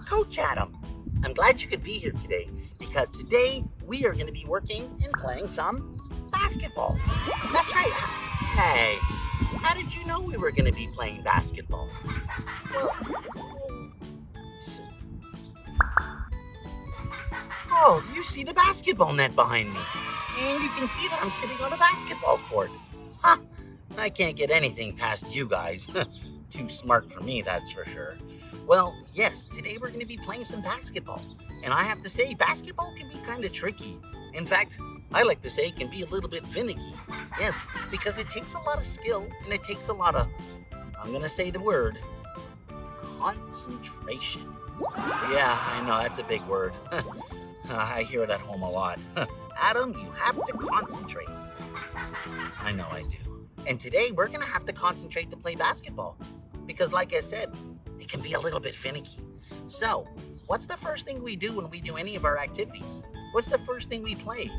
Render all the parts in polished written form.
Coach Adam. I'm glad you could be here today because today we are going to be working and playing some basketball. That's right. Hey, how did you know we were going to be playing basketball? Well, oh, you see the basketball net behind me. And you can see that I'm sitting on a basketball court. Huh, I can't get anything past you guys. Too smart for me, that's for sure. Well, yes, today we're going to be playing some basketball. And I have to say, basketball can be kind of tricky. In fact, I like to say it can be a little bit finicky. Yes, because it takes a lot of skill and it takes a lot of, I'm going to say the word, concentration. Yeah, I know, that's a big word. I hear it at home a lot. Adam, you have to concentrate. I know I do. And today we're going to have to concentrate to play basketball. Because like I said, it can be a little bit finicky. So, what's the first thing we do when we do any of our activities? What's the first thing we play?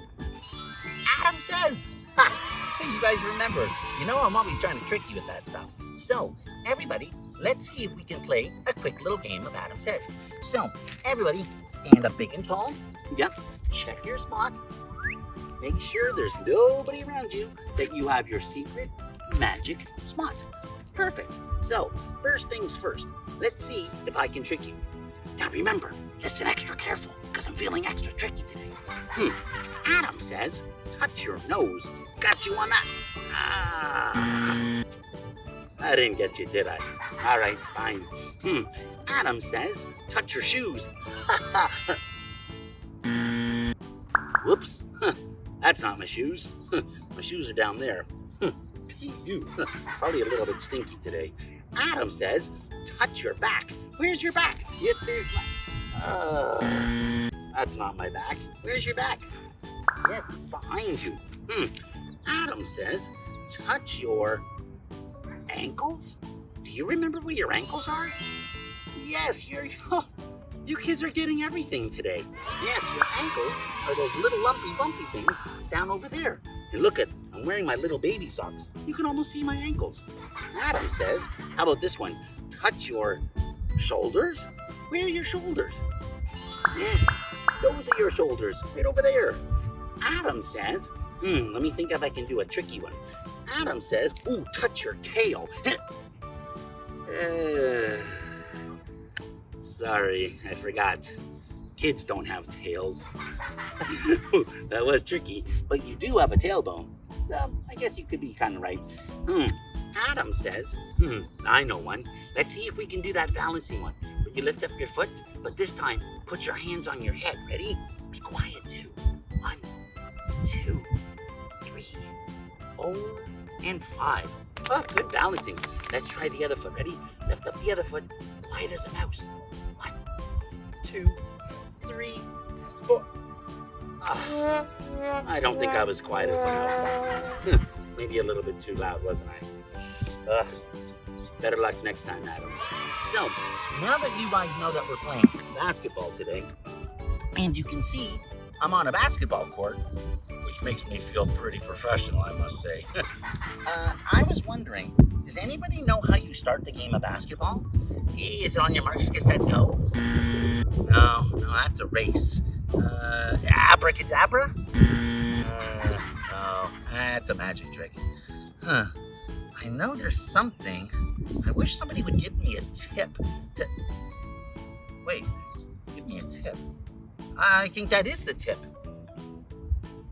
Adam says. Ha! You guys remember. You know I'm always trying to trick you with that stuff. So, everybody, let's see if we can play a quick little game of Adam Says. So, everybody, stand up big and tall. Yep, check your spot. Make sure there's nobody around you, that you have your secret magic spot. Perfect. So, first things first, let's see if I can trick you. Now remember, listen extra careful, because I'm feeling extra tricky today. Adam says, touch your nose. Got you on that. Ah. I didn't get you, did I? All right, fine. Adam says, touch your shoes. Whoops. That's not my shoes. My shoes are down there. You. Probably a little bit stinky today. Adam says, touch your back. Where's your back? Yep, there's my... that's not my back. Where's your back? Yes, it's behind you. Adam says, touch your ankles? Do you remember where your ankles are? Yes, you kids are getting everything today. Yes, your ankles are those little lumpy, bumpy things down over there. And look at, I'm wearing my little baby socks. You can almost see my ankles. Adam says, how about this one? Touch your shoulders? Where are your shoulders? Yes, those are your shoulders, right over there. Adam says, let me think if I can do a tricky one. Adam says, ooh, touch your tail. Sorry, I forgot. Kids don't have tails. That was tricky, but you do have a tailbone. So I guess you could be kind of right. Adam says, I know one. Let's see if we can do that balancing one. Where you lift up your foot, but this time put your hands on your head. Ready? Be quiet too. 1, 2, 3, 4, and 5. Oh, good balancing. Let's try the other foot. Ready? Lift up the other foot. Quiet as a mouse. 1, 2, 3, 4. I don't think I was quiet as a mouse. Maybe a little bit too loud, wasn't I? Better luck next time, Adam. So, now that you guys know that we're playing basketball today, and you can see I'm on a basketball court, which makes me feel pretty professional, I must say. I was wondering, does anybody know how you start the game of basketball? Is it on your marks, get set, go? No, that's a race. Abracadabra? No, that's a magic trick. I know there's something. I wish somebody would give me a tip to... Wait, give me a tip. I think that is the tip.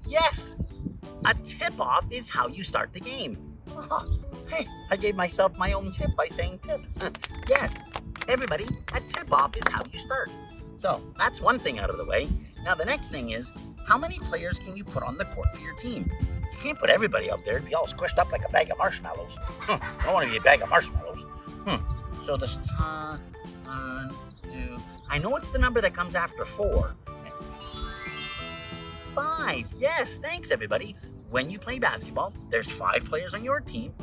Yes, a tip-off is how you start the game. Oh, hey, I gave myself my own tip by saying tip. Yes, everybody, a tip-off is how you start. So, that's one thing out of the way. Now, the next thing is, how many players can you put on the court for your team? You can't put everybody up there. It'd be all squished up like a bag of marshmallows. I don't want to be a bag of marshmallows. So, this time, 1, 2... I know it's the number that comes after 4. 5. Yes, thanks, everybody. When you play basketball, there's 5 players on your team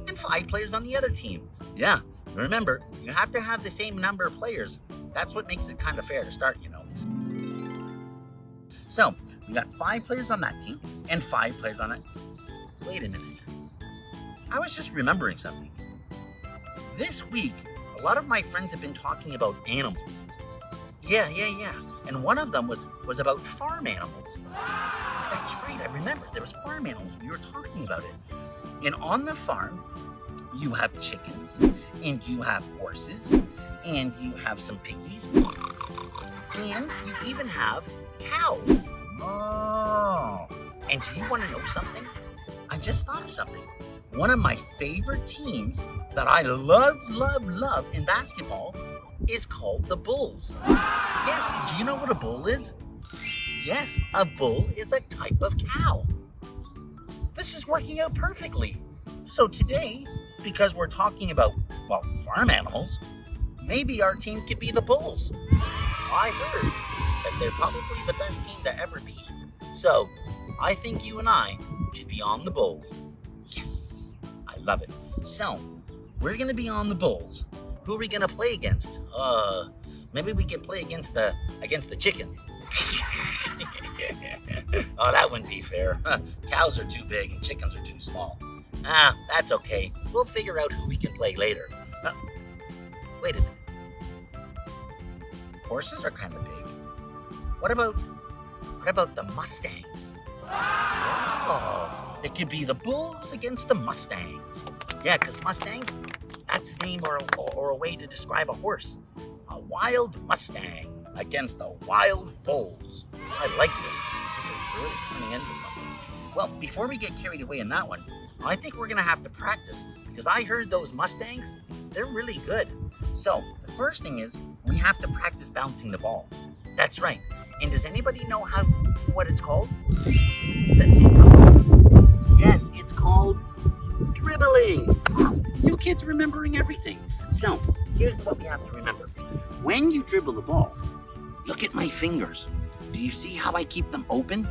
and 5 players on the other team. Yeah, remember, you have to have the same number of players. That's what makes it kind of fair to start, you know. So, we got 5 players on that team and 5 players on that. Wait a minute. I was just remembering something. This week, a lot of my friends have been talking about animals. Yeah. And one of them was about farm animals. That's right, I remember. There was farm animals. We were talking about it. And on the farm, you have chickens, and you have horses, and you have some piggies, and you even have cows. Oh. And do you want to know something? I just thought of something. One of my favorite teams that I love in basketball is called the Bulls. Yes, do you know what a bull is? Yes, a bull is a type of cow. This is working out perfectly. So today, because we're talking about, well, farm animals, maybe our team could be the Bulls. I heard that they're probably the best team to ever be. So, I think you and I should be on the Bulls. Yes, I love it. So, we're going to be on the Bulls. Who are we going to play against? Maybe we can play against the chicken. Oh, that wouldn't be fair. Cows are too big and chickens are too small. That's okay. We'll figure out who we can play later. Wait a minute. Horses are kind of big. What about the Mustangs? Oh, it could be the Bulls against the Mustangs. Yeah, because Mustang, that's a name or a way to describe a horse. A wild Mustang against the wild Bulls. I like this. This is really turning into something. Well, before we get carried away in that one, I think we're going to have to practice because I heard those Mustangs, they're really good. So, the first thing is we have to practice bouncing the ball. That's right. And does anybody know what it's called? Yes, it's called dribbling. You kids remembering everything. So, here's what we have to remember. When you dribble the ball, look at my fingers. Do you see how I keep them open?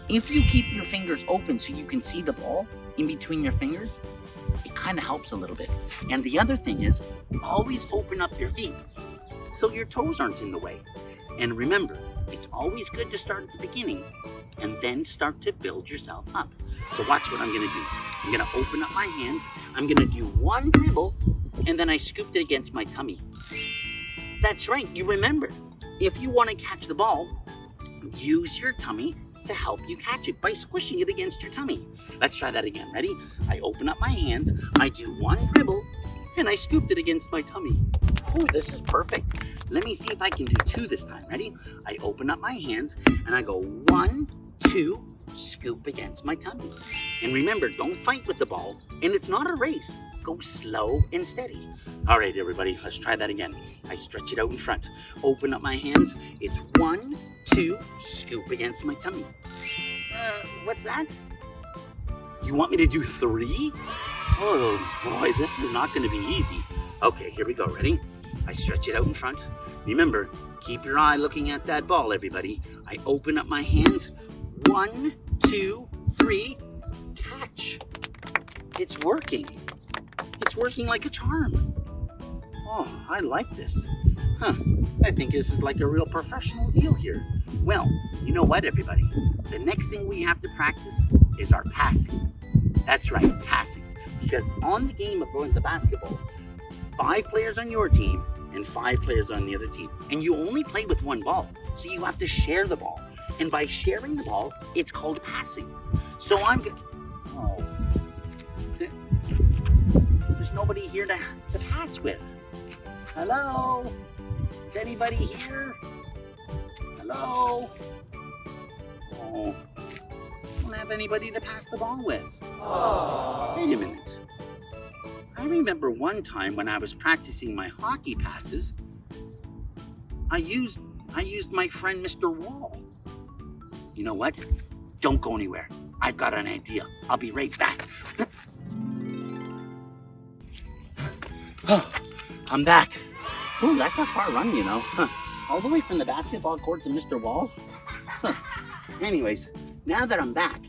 If you keep your fingers open so you can see the ball in between your fingers, it kind of helps a little bit. And the other thing is, always open up your feet so your toes aren't in the way. And remember, it's always good to start at the beginning and then start to build yourself up. So watch what I'm going to do. I'm going to open up my hands. I'm going to do one dribble, and then I scooped it against my tummy. That's right, you remember. If you want to catch the ball, use your tummy to help you catch it by squishing it against your tummy. Let's try that again. Ready? I open up my hands, I do one dribble, and I scooped it against my tummy. Oh, this is perfect. Let me see if I can do two this time. Ready? I open up my hands, and I go 1, 2, scoop against my tummy. And remember, don't fight with the ball, and it's not a race. Go slow and steady. All right, everybody, let's try that again. I stretch it out in front. Open up my hands. It's 1, 2, scoop against my tummy. What's that? You want me to do 3? Oh, boy, this is not going to be easy. Okay, here we go. Ready? I stretch it out in front. Remember, keep your eye looking at that ball, everybody. I open up my hands. 1, 2, 3, catch. It's working. It's working like a charm. Oh, I like this. I think this is like a real professional deal here. Well, you know what, everybody? The next thing we have to practice is our passing. That's right, passing. Because on the game of going to basketball, 5 players on your team and 5 players on the other team. And you only play with one ball, so you have to share the ball. And by sharing the ball, it's called passing. So oh, there's nobody here to pass with. Hello? Is anybody here? Hello? Oh, I don't have anybody to pass the ball with. Aww. Wait a minute. I remember one time when I was practicing my hockey passes, I used my friend Mr. Wall. You know what? Don't go anywhere. I've got an idea. I'll be right back. Oh, I'm back. Ooh, that's a far run, you know. All the way from the basketball court to Mr. Wall. Anyways, now that I'm back,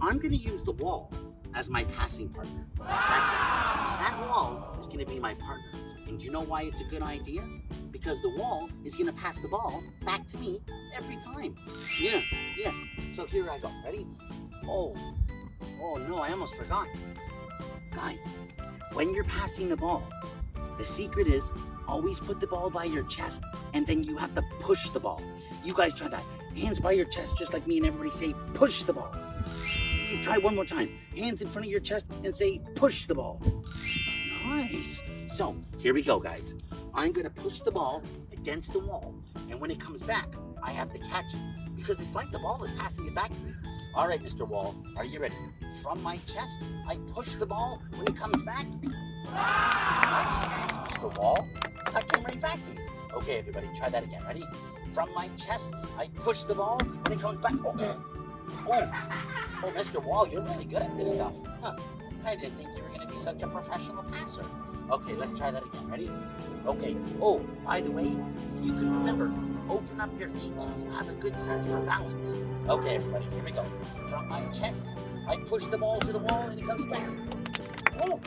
I'm going to use the wall as my passing partner. That's right. That wall is going to be my partner. And do you know why it's a good idea? Because the wall is going to pass the ball back to me every time. Yeah, yes. So here I go. Ready? Oh no, I almost forgot. Guys, when you're passing the ball, the secret is always put the ball by your chest, and then you have to push the ball. You guys try that. Hands by your chest, just like me, and everybody say, push the ball. You try one more time. Hands in front of your chest and say, push the ball. Nice. So, here we go, guys. I'm going to push the ball against the wall, and when it comes back, I have to catch it, because it's like the ball is passing it back to me. All right, Mr. Wall, are you ready? From my chest, I push the ball. When it comes back, nice pass, Mr. Wall. That came right back to me. Okay, everybody, try that again. Ready? From my chest, I push the ball. When it comes back, oh, Mr. Wall, you're really good at this stuff. Huh. I didn't think you were going to be such a professional passer. Okay, let's try that again. Ready? Okay. Oh, by the way, if you can remember, open up your feet so you have a good sense for balance. Okay, everybody, here we go. From my chest, I push the ball to the wall, and it comes back. Oh,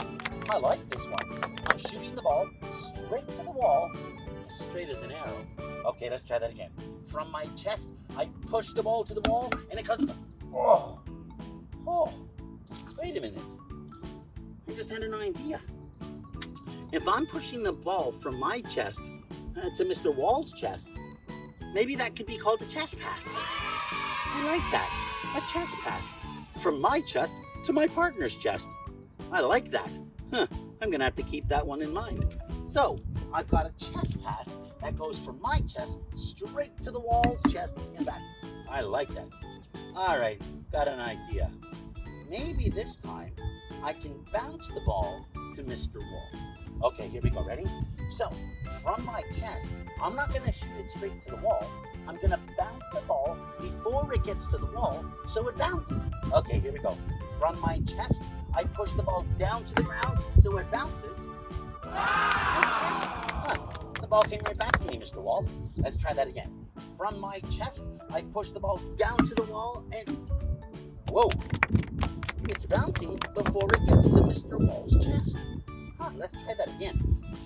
I like this one. I'm shooting the ball straight to the wall, as straight as an arrow. Okay, let's try that again. From my chest, I push the ball to the wall, and it comes. Oh, wait a minute. I just had an idea. If I'm pushing the ball from my chest to Mr. Wall's chest, maybe that could be called a chest pass. I like that. A chest pass. From my chest to my partner's chest. I like that. I'm going to have to keep that one in mind. So, I've got a chest pass that goes from my chest straight to the wall's chest and back. I like that. All right, got an idea. Maybe this time I can bounce the ball to Mr. Wall. Okay, here we go. Ready? So, from my chest, I'm not going to shoot it straight to the wall. I'm going to bounce the ball before it gets to the wall so it bounces. Okay, here we go. From my chest, I push the ball down to the ground so it bounces. Nice pass. The ball came right back to me, Mr. Wall. Let's try that again. From my chest, I push the ball down to the wall and... Whoa! It's bouncing before it gets to Mr. Wall's chest. Let's try that again.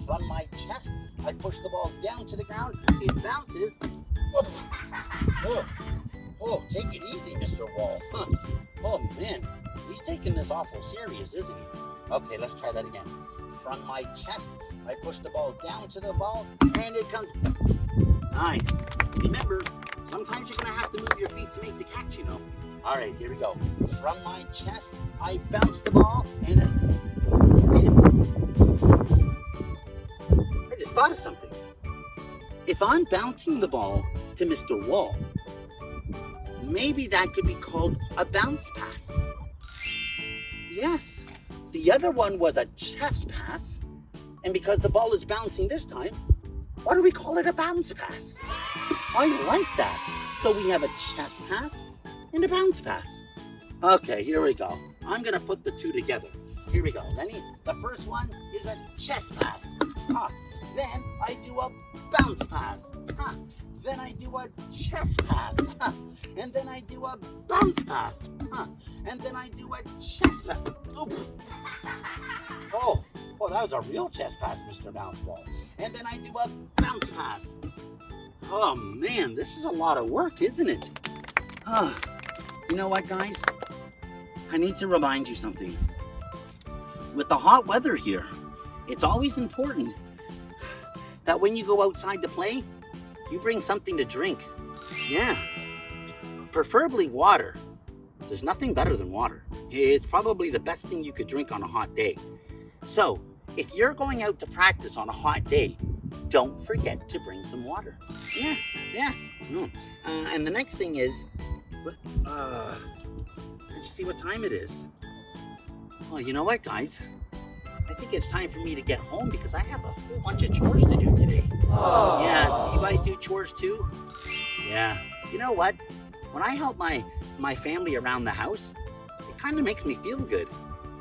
From my chest, I push the ball down to the ground. It bounces. Oh, take it easy, Mr. Wall. Oh, man. He's taking this awful serious, isn't he? Okay, let's try that again. From my chest, I push the ball down to the ball, and it comes. Nice. Remember, sometimes you're going to have to move your feet to make the catch, you know. All right, here we go. From my chest, I bounce the ball, and then... I just thought of something. If I'm bouncing the ball to Mr. Wall, maybe that could be called a bounce pass. Yes, the other one was a chest pass, and because the ball is bouncing this time, why do we call it a bounce pass? I like that. So we have a chest pass and a bounce pass. Okay, here we go. I'm going to put the two together. Here we go. The first one is a chest pass. Then I do a bounce pass. Then I do a chest pass. And then I do a bounce pass. And then I do a chest pass. Oops. Oh, that was a real chest pass, Mr. Bounce Ball. And then I do a bounce pass. Oh, man, this is a lot of work, isn't it? You know what, guys? I need to remind you something. With the hot weather here, it's always important that when you go outside to play, you bring something to drink. Yeah, preferably water. There's nothing better than water. It's probably the best thing you could drink on a hot day. So, if you're going out to practice on a hot day, don't forget to bring some water. Yeah. And the next thing is, let's see what time it is. Well, you know what, guys? I think it's time for me to get home because I have a whole bunch of chores to do today. Oh. Yeah, do you guys do chores too? Yeah. You know what? When I help my family around the house, it kind of makes me feel good.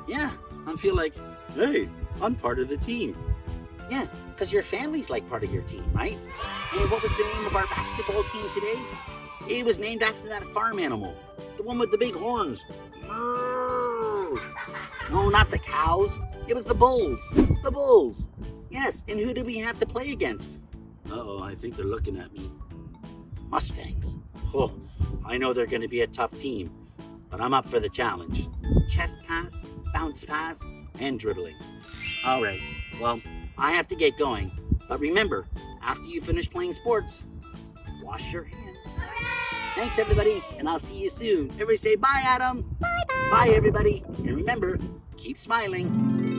Yeah, I feel like, hey, I'm part of the team. Yeah, because your family's like part of your team, right? And what was the name of our basketball team today? It was named after that farm animal, the one with the big horns. No, not the cows. It was the bulls. The bulls. Yes, and who did we have to play against? Uh-oh, I think they're looking at me. Mustangs. Oh, I know they're going to be a tough team, but I'm up for the challenge. Chest pass, bounce pass, and dribbling. All right, well, I have to get going, But remember, after you finish playing sports, wash your hands. Thanks, everybody, and I'll see you soon. Everybody say bye, Adam. Bye-bye. Bye, everybody. And remember, keep smiling.